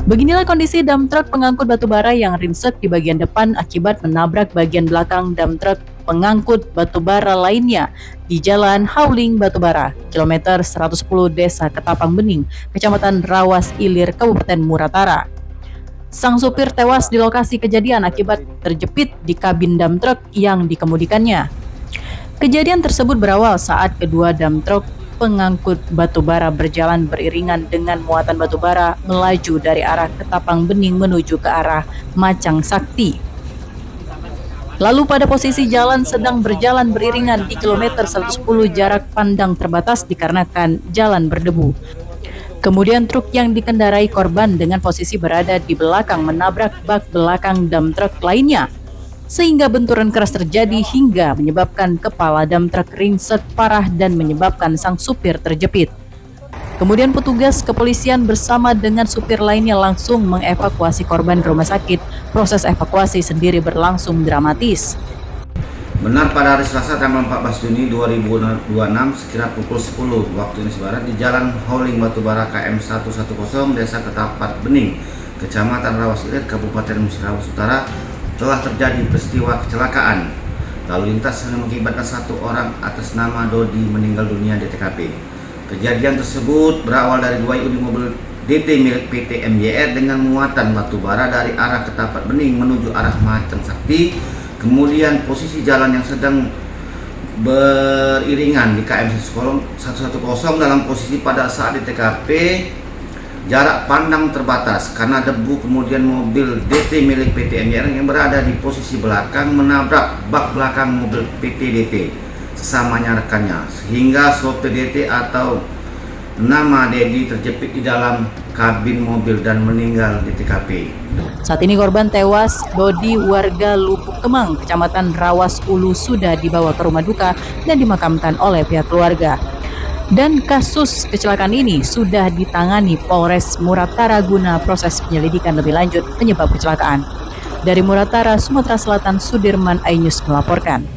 Beginilah kondisi dump truck pengangkut batu bara yang ringsek di bagian depan akibat menabrak bagian belakang dump truck pengangkut batu bara lainnya di Jalan Hauling Batubara, kilometer 110 Desa Ketapang Bening, Kecamatan Rawas Ilir, Kabupaten Muratara. Sang supir tewas di lokasi kejadian akibat terjepit di kabin dump truck yang dikemudikannya. Kejadian tersebut berawal saat kedua dump truck pengangkut batu bara berjalan beriringan dengan muatan batu bara melaju dari arah Ketapang Bening menuju ke arah Macang Sakti. Lalu pada posisi jalan sedang berjalan beriringan di kilometer 110 jarak pandang terbatas dikarenakan jalan berdebu. Kemudian truk yang dikendarai korban dengan posisi berada di belakang menabrak bak belakang dump truck lainnya, sehingga benturan keras terjadi hingga menyebabkan kepala dump truck ringsek parah dan menyebabkan sang supir terjepit. Kemudian petugas kepolisian bersama dengan supir lainnya langsung mengevakuasi korban ke rumah sakit. Proses evakuasi sendiri berlangsung dramatis. Benar pada hari Selasa tanggal 14 Juni 2026 sekira pukul 10 waktu Indonesia Barat di Jalan Hauling Batubara KM 110 Desa Ketapang Bening, Kecamatan Rawas Ilir, Kabupaten Muratara Utara telah terjadi peristiwa kecelakaan lalu lintas yang mengakibatkan satu orang atas nama Dodi meninggal dunia di TKP. Kejadian tersebut berawal dari dua unit mobil DT milik PT MJR dengan muatan batu bara dari arah Ketapang Bening menuju arah Macang Sakti. Kemudian posisi jalan yang sedang beriringan di KM 110 dalam posisi pada saat di TKP jarak pandang terbatas karena debu. Kemudian mobil DT milik PT MJR yang berada di posisi belakang menabrak bak belakang mobil PT DT sesamanya rekannya, sehingga sopir DT atau nama Dedi terjepit di dalam kabin mobil dan meninggal di TKP. Saat ini korban tewas Dodi warga Lubuk Kemang, Kecamatan Rawas Ulu sudah dibawa ke rumah duka dan dimakamkan oleh pihak keluarga. Dan kasus kecelakaan ini sudah ditangani Polres Muratara guna proses penyelidikan lebih lanjut penyebab kecelakaan. Dari Muratara, Sumatera Selatan, Sudirman Ainus melaporkan.